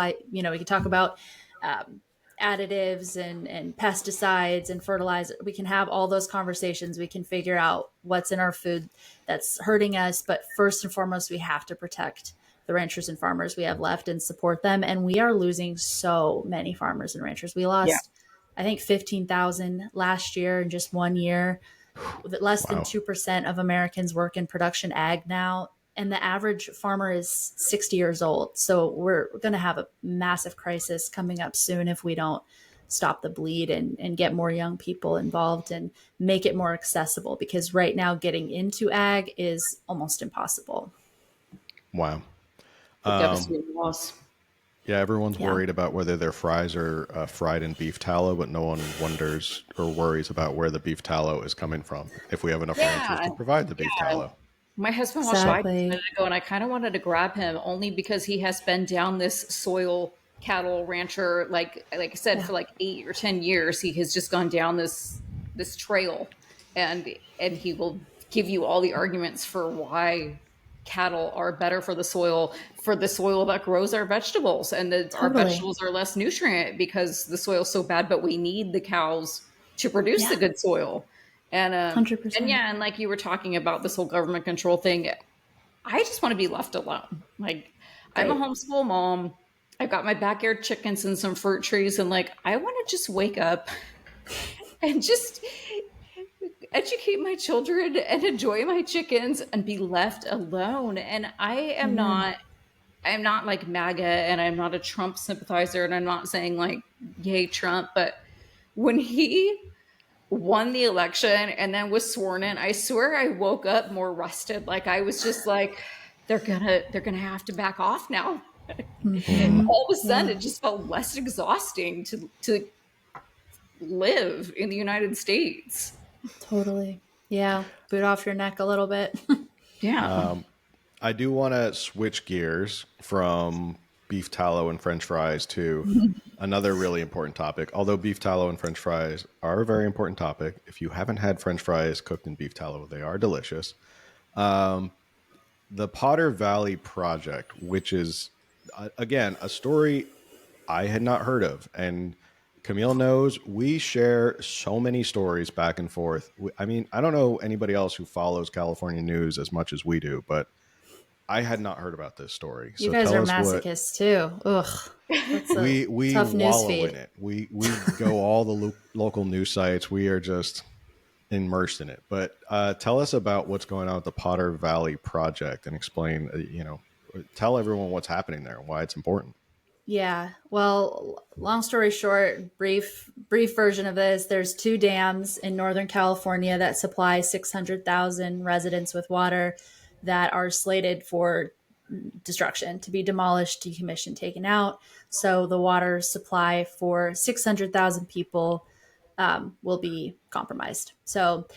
additives and pesticides and fertilizer. We can have all those conversations. We can figure out what's in our food that's hurting us. But first and foremost, we have to protect the ranchers and farmers we have left and support them. And we are losing so many farmers and ranchers. We lost, I think, 15,000 last year in just 1 year. Less than 2% of Americans work in production ag now. And the average farmer is 60 years old. So we're going to have a massive crisis coming up soon if we don't stop the bleed and get more young people involved and make it more accessible. Because right now getting into ag is almost impossible. Wow. Devastating loss. Yeah, everyone's worried about whether their fries are fried in beef tallow, but no one wonders or worries about where the beef tallow is coming from if we have enough ranchers to provide the beef tallow. My husband watched Biden a minute ago, and I kind of wanted to grab him only because he has been down this soil cattle rancher, like I said, for like 8 or 10 years. He has just gone down this trail, and he will give you all the arguments for why cattle are better for the soil that grows our vegetables, and that our vegetables are less nutrient because the soil's so bad, but we need the cows to produce the good soil. And 100%. And like you were talking about this whole government control thing, I just want to be left alone. Like, I'm a homeschool mom. I've got my backyard chickens and some fruit trees, and like, I want to just wake up and just educate my children and enjoy my chickens and be left alone. And I'm not like MAGA, and I'm not a Trump sympathizer, and I'm not saying like, yay Trump, but when he won the election and then was sworn in, I swear I woke up more rested. Like, I was just like, they're gonna have to back off now. And all of a sudden it just felt less exhausting to live in the United States. Totally. Yeah. Boot off your neck a little bit. I do want to switch gears from beef tallow and French fries to another really important topic. Although beef tallow and French fries are a very important topic, if you haven't had French fries cooked in beef tallow, they are delicious. The Potter Valley Project, which is, again, a story I had not heard of. And Camille knows we share so many stories back and forth. I mean, I don't know anybody else who follows California news as much as we do, but I had not heard about this story. You So guys tell are us what masochists too. Ugh. That's a we tough news wallow feed. in it. We go all the local news sites. We are just immersed in it. But tell us about what's going on with the Potter Valley project and explain, tell everyone what's happening there and why it's important. Yeah. Well, long story short, brief version of this, there's 2 dams in Northern California that supply 600,000 residents with water that are slated for destruction, to be demolished, decommissioned, taken out. So the water supply for 600,000 people will be compromised. So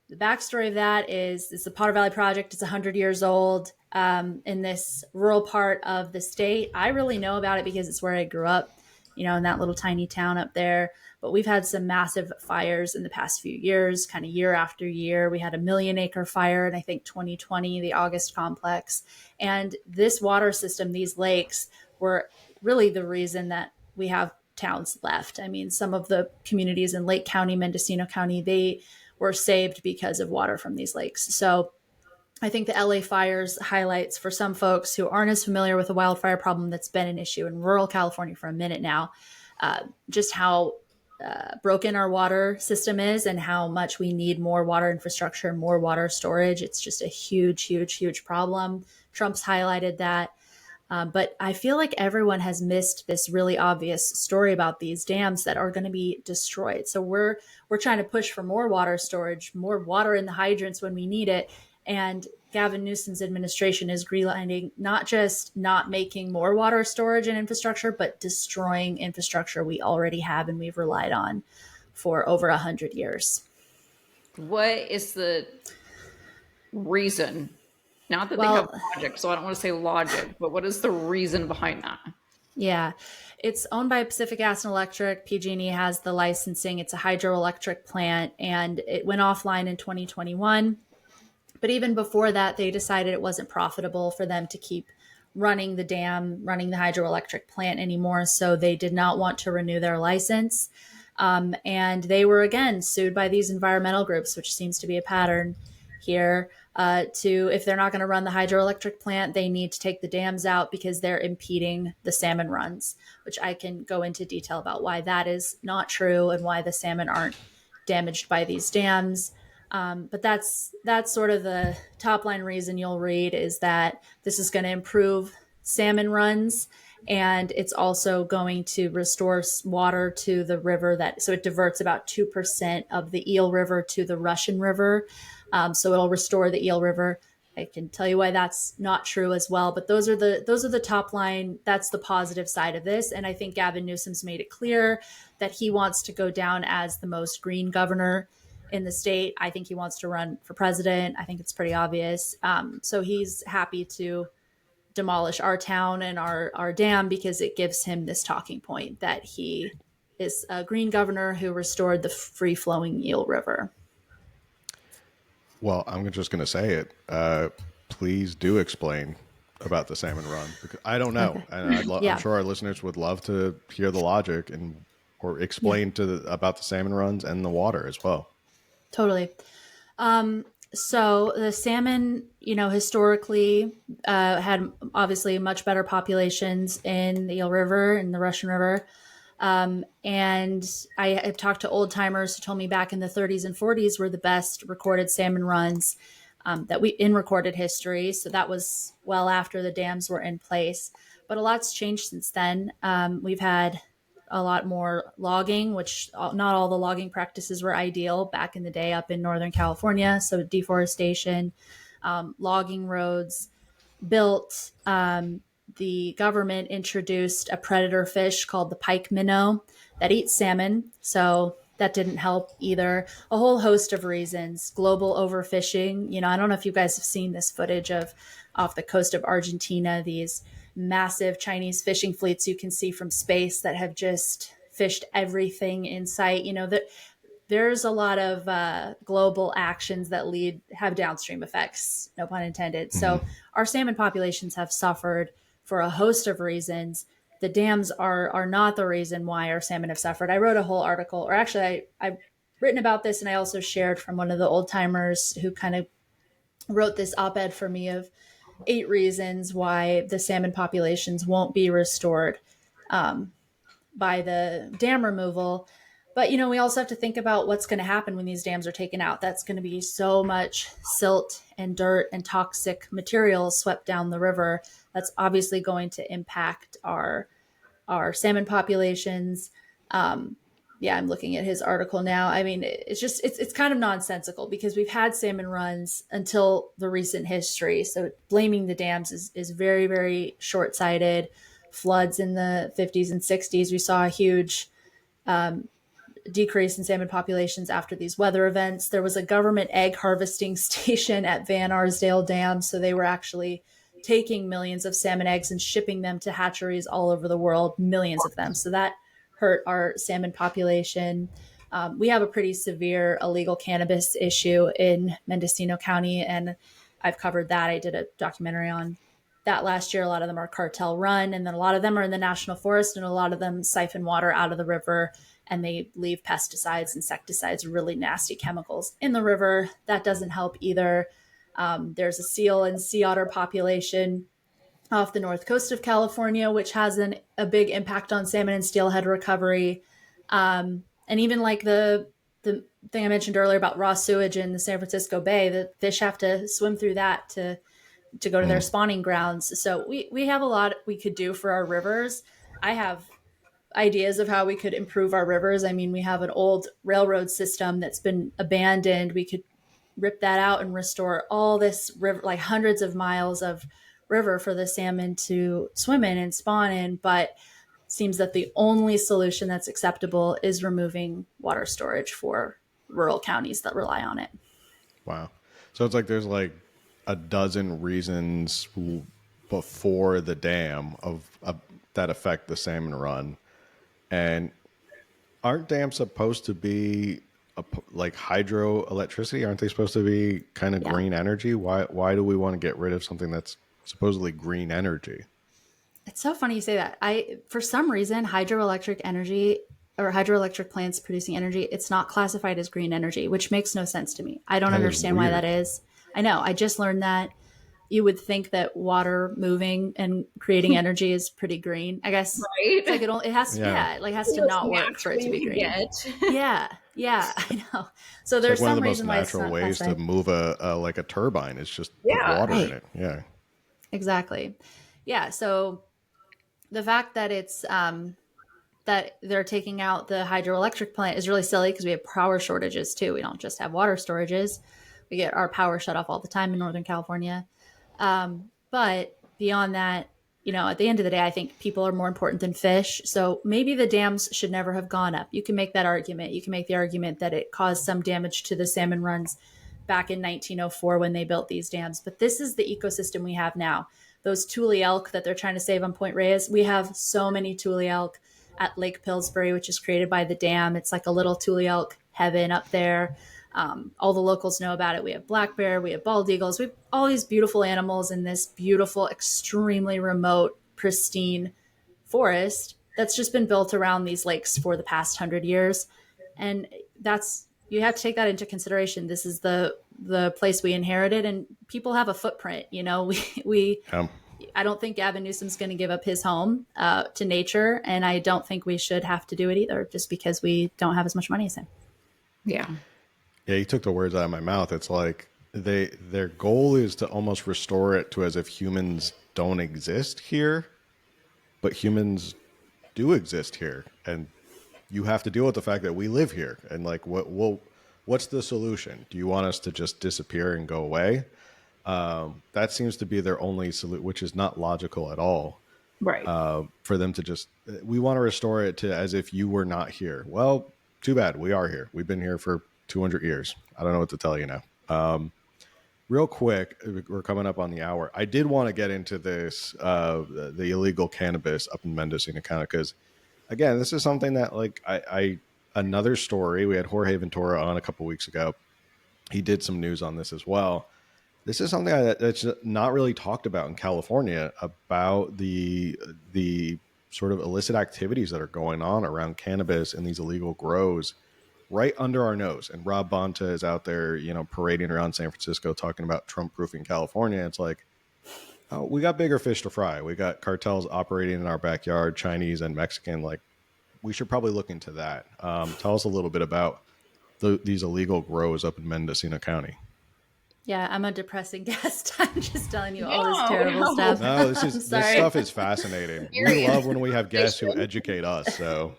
the backstory of that is the Potter Valley Project. It's 100 years old in this rural part of the state. I really know about it because it's where I grew up, in that little tiny town up there. But we've had some massive fires in the past few years, kind of year after year. We had a 1 million acre fire in, I think, 2020, the August complex. And this water system, these lakes, were really the reason that we have towns left. I mean, some of the communities in Lake County, Mendocino County, they were saved because of water from these lakes. So I think the LA fires highlights for some folks who aren't as familiar with the wildfire problem that's been an issue in rural California for a minute now, just how broken our water system is and how much we need more water infrastructure, more water storage. It's just a huge, huge, huge problem. Trump's highlighted that. But I feel like everyone has missed this really obvious story about these dams that are going to be destroyed. So we're trying to push for more water storage, more water in the hydrants when we need it. And Gavin Newsom's administration is greenlighting not just not making more water storage and infrastructure, but destroying infrastructure we already have and we've relied on for over 100 years. What is the reason? Not that they have logic, so I don't want to say logic, but what is the reason behind that? Yeah, it's owned by Pacific Gas and Electric. PG&E has the licensing. It's a hydroelectric plant, and it went offline in 2021. But even before that, they decided it wasn't profitable for them to keep running the dam, running the hydroelectric plant anymore. So they did not want to renew their license. And they were, again, sued by these environmental groups, which seems to be a pattern here. If they're not going to run the hydroelectric plant, they need to take the dams out because they're impeding the salmon runs, which I can go into detail about why that is not true and why the salmon aren't damaged by these dams. But that's sort of the top line reason you'll read is that this is going to improve salmon runs, and it's also going to restore water to the river so it diverts about 2% of the Eel River to the Russian River. So it'll restore the Eel River. I can tell you why that's not true as well, but those are the top line. That's the positive side of this. And I think Gavin Newsom's made it clear that he wants to go down as the most green governor in the state. I think he wants to run for president. I think it's pretty obvious. So he's happy to demolish our town and our dam because it gives him this talking point that he is a green governor who restored the free-flowing Eel River. Well, I'm just going to say it. Please do explain about the salmon run because I don't know, okay. And I'm sure our listeners would love to hear the logic or explain about the salmon runs and the water as well. Totally. So the salmon, historically had obviously much better populations in the Eel River and the Russian River. And I have talked to old timers who told me back in the 30s and 40s were the best recorded salmon runs in recorded history. So that was well after the dams were in place. But a lot's changed since then. We've had a lot more logging, which not all the logging practices were ideal back in the day up in Northern California. So deforestation, logging roads built. The government introduced a predator fish called the pike minnow that eats salmon. So that didn't help either. A whole host of reasons. Global overfishing. I don't know if you guys have seen this footage of off the coast of Argentina, these massive Chinese fishing fleets you can see from space that have just fished everything in sight. That there's a lot of global actions that have downstream effects, no pun intended. Mm-hmm. So our salmon populations have suffered for a host of reasons. the dams are not the reason why our salmon have suffered. I wrote a whole article, or actually I've written about this, and I also shared from one of the old timers who kind of wrote this op-ed for me of 8 reasons why the salmon populations won't be restored by the dam removal. But, we also have to think about what's going to happen when these dams are taken out. That's going to be so much silt and dirt and toxic materials swept down the river. That's obviously going to impact our salmon populations. Yeah, I'm looking at his article now. I mean, it's kind of nonsensical because we've had salmon runs until the recent history. So blaming the dams is very, very short-sighted. Floods in the 50s and 60s, we saw a huge decrease in salmon populations after these weather events. There was a government egg harvesting station at Van Arsdale Dam. So they were actually taking millions of salmon eggs and shipping them to hatcheries all over the world, millions of them. So that hurt our salmon population. We have a pretty severe illegal cannabis issue in Mendocino County, and I've covered that. I did a documentary on that last year. A lot of them are cartel run, and then a lot of them are in the national forest, and a lot of them siphon water out of the river, and they leave pesticides, insecticides, really nasty chemicals in the river. That doesn't help either. There's a seal and sea otter population off the north coast of California, which has a big impact on salmon and steelhead recovery. And even like the thing I mentioned earlier about raw sewage in the San Francisco Bay, the fish have to swim through that to go to their spawning grounds. So we have a lot we could do for our rivers. I have ideas of how we could improve our rivers. I mean, we have an old railroad system that's been abandoned. We could rip that out and restore all this river, like hundreds of miles of river for the salmon to swim in and spawn in. But it seems that the only solution that's acceptable is removing water storage for rural counties that rely on it. Wow. So it's like there's like a dozen reasons before the dam that affect the salmon run. And aren't dams supposed to be like hydroelectricity? Aren't they supposed to be kind of green energy? Why do we want to get rid of something that's supposedly green energy? It's so funny you say that. For some reason, hydroelectric energy or hydroelectric plants producing energy, it's not classified as green energy, which makes no sense to me. I don't understand why that is. I know. I just learned that. You would think that water moving and creating energy is pretty green, I guess. Right. It's like it has to not work for it to be green. Yeah, I know. So there's like one some of the reason most why it's natural not ways to move a turbine is just put water in it. Yeah, exactly. Yeah. So the fact that it's that they're taking out the hydroelectric plant is really silly because we have power shortages too. We don't just have water storages. We get our power shut off all the time in Northern California. But beyond that, at the end of the day, I think people are more important than fish. So maybe the dams should never have gone up. You can make that argument. You can make the argument that it caused some damage to the salmon runs back in 1904 when they built these dams. But this is the ecosystem we have now. Those Tule elk that they're trying to save on Point Reyes, we have so many Tule elk at Lake Pillsbury, which is created by the dam. It's like a little Tule elk heaven up there. All the locals know about it. We have black bear, we have bald eagles, we have all these beautiful animals in this beautiful, extremely remote, pristine forest that's just been built around these lakes for the past 100 years. And you have to take that into consideration. This is the place we inherited, and people have a footprint. I don't think Gavin Newsom's going to give up his home to nature, and I don't think we should have to do it either, just because we don't have as much money as him. Yeah. Yeah, you took the words out of my mouth. It's like their goal is to almost restore it to as if humans don't exist here, but humans do exist here, and you have to deal with the fact that we live here. And like, what's the solution? Do you want us to just disappear and go away? That seems to be their only solution, which is not logical at all. Right. For them to we want to restore it to as if you were not here. Well, too bad. We are here. We've been here for 200 years. I don't know what to tell you now. Real quick, we're coming up on the hour. I did want to get into this, the illegal cannabis up in Mendocino County, because again, this is something that like another story. We had Jorge Ventura on a couple weeks ago. He did some news on this as well. This is something that's not really talked about in California, about the sort of illicit activities that are going on around cannabis and these illegal grows right under our nose. And Rob Bonta is out there, parading around San Francisco talking about Trump proofing California. It's like, oh, we got bigger fish to fry. We got cartels operating in our backyard, Chinese and Mexican. Like, we should probably look into that. Tell us a little bit about these illegal grows up in Mendocino County. Yeah, I'm a depressing guest. I'm just telling you all this terrible stuff. No, this stuff is fascinating. We love when we have guests who educate us. So,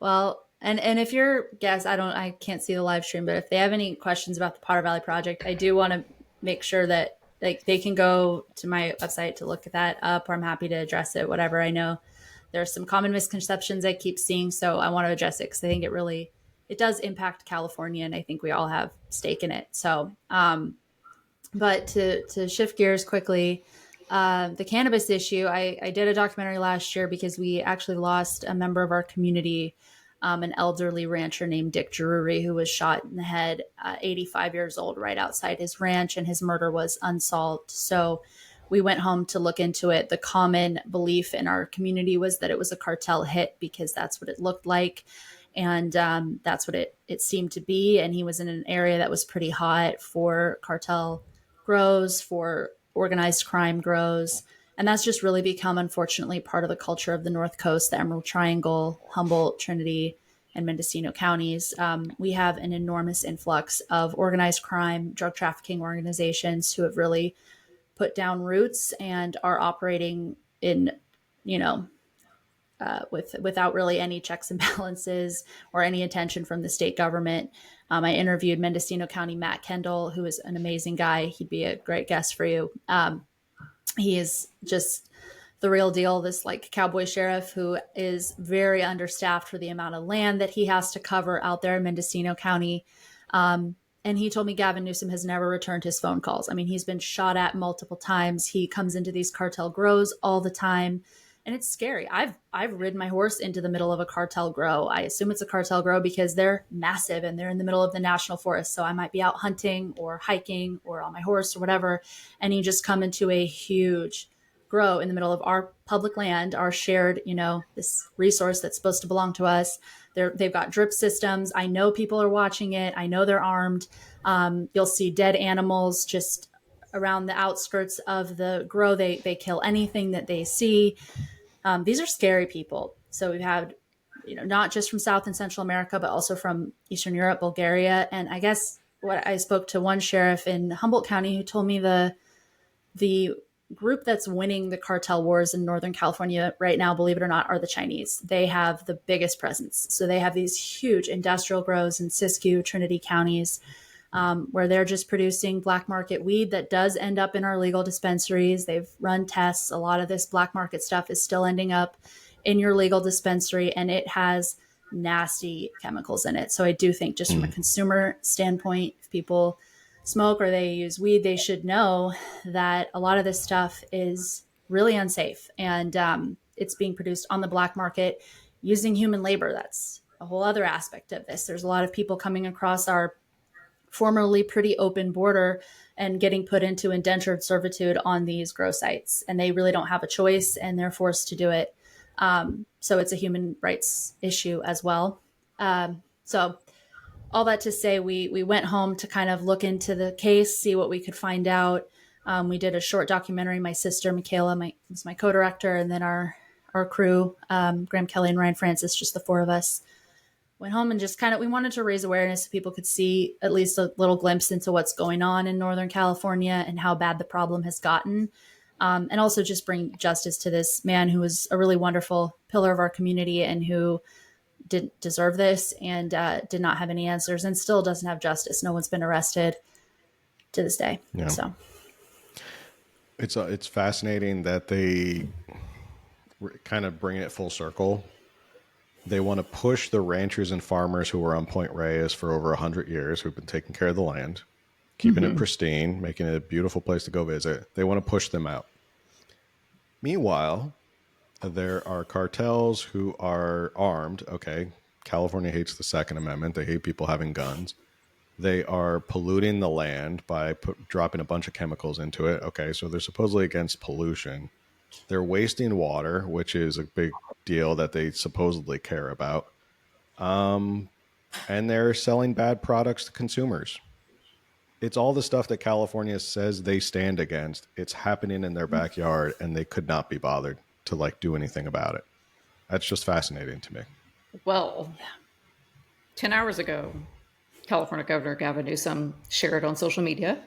well, and if your guests, I can't see the live stream, but if they have any questions about the Potter Valley Project, I do want to make sure that they can go to my website to look that up, or I'm happy to address it. Whatever. I know there are some common misconceptions I keep seeing, so I want to address it because I think it does impact California, and I think we all have stake in it. So, but to shift gears quickly, the cannabis issue, I did a documentary last year because we actually lost a member of our community, an elderly rancher named Dick Drury, who was shot in the head, 85 years old, right outside his ranch, and his murder was unsolved. So we went home to look into it. The common belief in our community was that it was a cartel hit because that's what it looked like. And that's what it seemed to be. And he was in an area that was pretty hot for cartel grows, for organized crime grows. And that's just really become, unfortunately, part of the culture of the North Coast, the Emerald Triangle, Humboldt, Trinity, and Mendocino counties. We have an enormous influx of organized crime, drug trafficking organizations who have really put down roots and are operating in, without really any checks and balances or any attention from the state government. I interviewed Mendocino County Matt Kendall, who is an amazing guy. He'd be a great guest for you. He is just the real deal, this like cowboy sheriff who is very understaffed for the amount of land that he has to cover out there in Mendocino County. And he told me Gavin Newsom has never returned his phone calls. I mean, he's been shot at multiple times. He comes into these cartel grows all the time. And it's scary. I've ridden my horse into the middle of a cartel grow. I assume it's a cartel grow because they're massive and they're in the middle of the national forest. So I might be out hunting or hiking or on my horse or whatever. And you just come into a huge grow in the middle of our public land, our shared, this resource that's supposed to belong to us. They've got drip systems. I know people are watching it. I know they're armed. You'll see dead animals just around the outskirts of the grow. They kill anything that they see. These are scary people. So we've had, not just from South and Central America, but also from Eastern Europe, Bulgaria. And I guess what I spoke to one sheriff in Humboldt County who told me the group that's winning the cartel wars in Northern California right now, believe it or not, are the Chinese. They have the biggest presence. So they have these huge industrial grows in Siskiyou, Trinity counties, where they're just producing black market weed that does end up in our legal dispensaries. They've run tests. A lot of this black market stuff is still ending up in your legal dispensary, and it has nasty chemicals in it. So I do think just from a consumer standpoint, if people smoke or they use weed, they should know that a lot of this stuff is really unsafe. And it's being produced on the black market using human labor. That's a whole other aspect of this. There's a lot of people coming across our formerly pretty open border and getting put into indentured servitude on these grow sites. And they really don't have a choice and they're forced to do it. So it's a human rights issue as well. So all that to say, we went home to kind of look into the case, see what we could find out. We did a short documentary. My sister, Michaela, was my co-director, and then our crew, Graham Kelly and Ryan Francis, just the four of us, went home and just we wanted to raise awareness so people could see at least a little glimpse into what's going on in Northern California and how bad the problem has gotten. And also just bring justice to this man who was a really wonderful pillar of our community and who didn't deserve this and did not have any answers and still doesn't have justice. No one's been arrested to this day. Yeah. So it's fascinating that they kind of bring it full circle. They want to push the ranchers and farmers who were on Point Reyes for over 100 years, who've been taking care of the land, keeping it pristine, making it a beautiful place to go visit. They want to push them out. Meanwhile, there are cartels who are armed. Okay, California hates the Second Amendment. They hate people having guns. They are polluting the land by dropping a bunch of chemicals into it. Okay, so they're supposedly against pollution. They're wasting water, which is a big deal that they supposedly care about. And they're selling bad products to consumers. It's all the stuff that California says they stand against. It's happening in their backyard, and they could not be bothered to like do anything about it. That's just fascinating to me. Well, 10 hours ago, California Governor Gavin Newsom shared on social media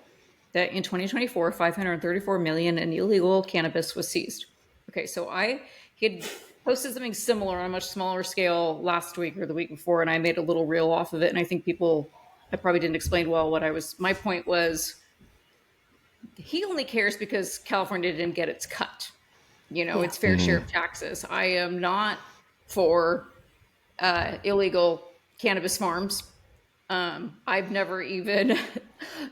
that in 2024, 534 million in illegal cannabis was seized. Okay, so he had posted something similar on a much smaller scale last week or the week before, and I made a little reel off of it. And I think I probably didn't explain well my point was, he only cares because California didn't get its cut, its fair share of taxes. I am not for illegal cannabis farms. I've never even,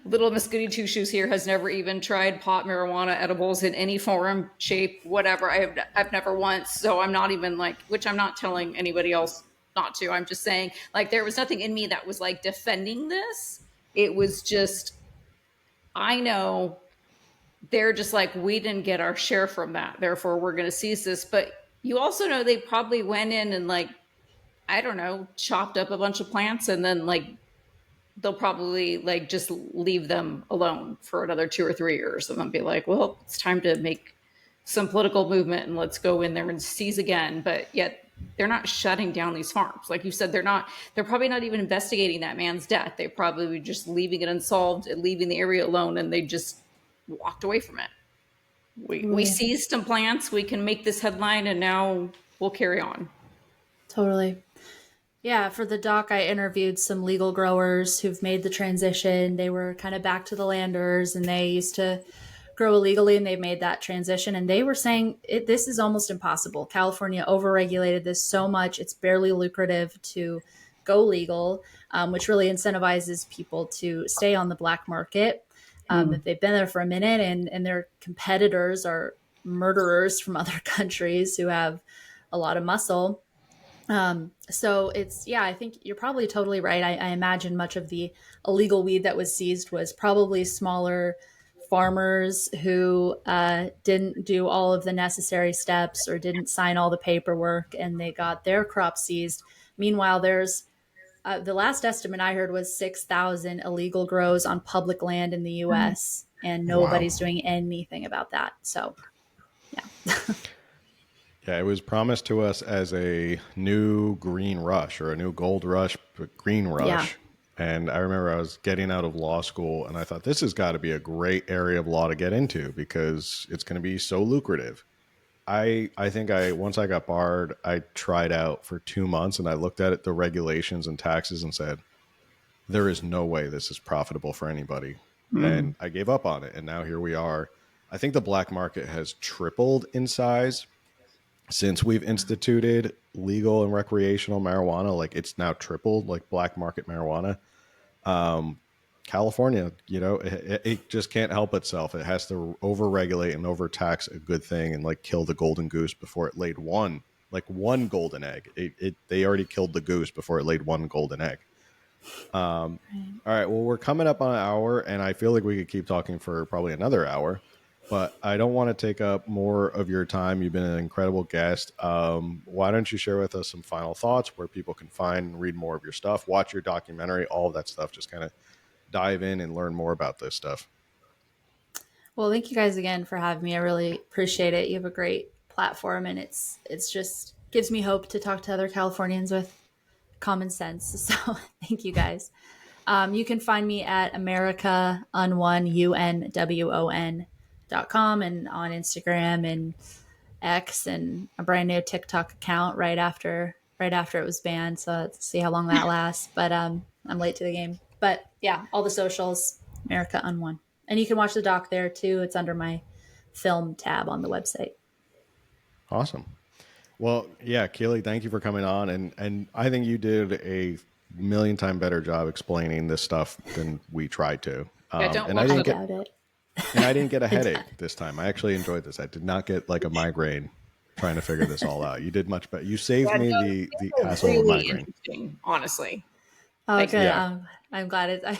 little Miss Goody Two Shoes here has never even tried pot marijuana edibles in any form, shape, whatever. I've never once. So I'm not even which I'm not telling anybody else not to. I'm just saying, there was nothing in me that was defending this. It was just, I know they're just we didn't get our share from that, therefore we're going to seize this. But you also know they probably went in and I don't know, chopped up a bunch of plants, and then they'll probably just leave them alone for another 2 or 3 years, and then be well, it's time to make some political movement and let's go in there and seize again. But yet they're not shutting down these farms. Like you said, they're probably not even investigating that man's death. They probably were just leaving it unsolved and leaving the area alone, and they just walked away from it. We seized some plants, we can make this headline, and now we'll carry on. Totally. Yeah, for the doc, I interviewed some legal growers who've made the transition. They were kind of back to the landers, and they used to grow illegally, and they made that transition. And they were saying this is almost impossible. California overregulated this so much, it's barely lucrative to go legal, which really incentivizes people to stay on the black market. If they've been there for a minute, and their competitors are murderers from other countries who have a lot of muscle. So I think you're probably totally right. I imagine much of the illegal weed that was seized was probably smaller farmers who didn't do all of the necessary steps or didn't sign all the paperwork, and they got their crop seized. Meanwhile, there's the last estimate I heard was 6,000 illegal grows on public land in the U.S., and nobody's doing anything about that. So, yeah. Yeah, it was promised to us as a new green rush, or a new gold rush, but green rush. Yeah. And I remember I was getting out of law school, and I thought this has got to be a great area of law to get into because it's going to be so lucrative. I think once I got barred, I tried out for 2 months, and I looked at the regulations and taxes and said, there is no way this is profitable for anybody. And I gave up on it. And now here we are. I think the black market has tripled in size since we've instituted legal and recreational marijuana. It's now tripled, black market marijuana. California, it just can't help itself. It has to overregulate and overtax a good thing and kill the golden goose before it laid one golden egg. They already killed the goose before it laid one golden egg. All right. Well, we're coming up on an hour, and I feel like we could keep talking for probably another hour. But I don't want to take up more of your time. You've been an incredible guest. Why don't you share with us some final thoughts, where people can find and read more of your stuff, watch your documentary, all of that stuff. Just kind of dive in and learn more about this stuff. Well, thank you guys again for having me. I really appreciate it. You have a great platform, and it's just gives me hope to talk to other Californians with common sense. So thank you guys. You can find me at America Unwon, UNWON.com, and on Instagram and X, and a brand new TikTok account right after it was banned. So let's see how long that lasts. But I'm late to the game. But yeah, all the socials, America Unwon. And you can watch the doc there too. It's under my film tab on the website. Awesome. Well, yeah, Keely, thank you for coming on. And I think you did a million times better job explaining this stuff than we tried to. I didn't get a headache this time. I actually enjoyed this. I did not get a migraine trying to figure this all out. You did much better. You saved me the hassle of migraine. Honestly. Oh, good. Yeah. I'm glad I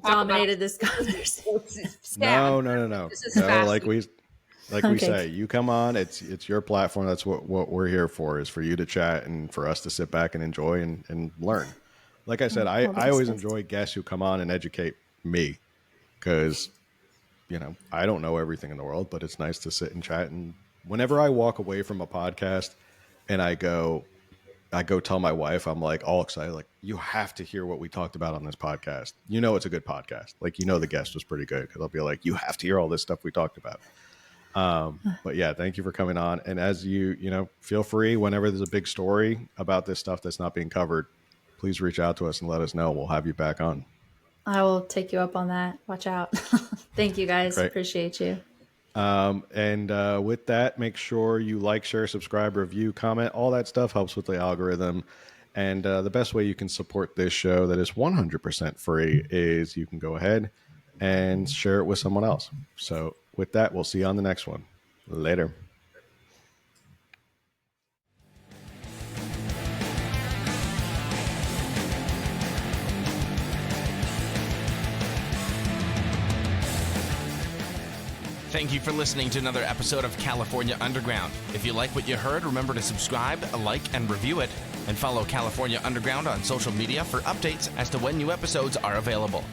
dominated this conversation. No. Like we say, you come on, it's your platform. That's what we're here for, is for you to chat and for us to sit back and enjoy and learn. Like I said, I always enjoy guests who come on and educate me, because, you know, I don't know everything in the world, but it's nice to sit and chat. And whenever I walk away from a podcast and I go tell my wife, I'm like all excited, like, you have to hear what we talked about on this podcast. You know, it's a good podcast. Like, you know, the guest was pretty good, because I'll be like, you have to hear all this stuff we talked about. But yeah, thank you for coming on. And as you know, feel free, whenever there's a big story about this stuff that's not being covered, please reach out to us and let us know. We'll have you back on. I will take you up on that. Watch out. Thank you, guys. Great. Appreciate you. And with that, make sure you like, share, subscribe, review, comment. All that stuff helps with the algorithm. And the best way you can support this show that is 100% free is you can go ahead and share it with someone else. So with that, we'll see you on the next one. Later. Thank you for listening to another episode of California Underground. If you like what you heard, remember to subscribe, like, and review it. And follow California Underground on social media for updates as to when new episodes are available.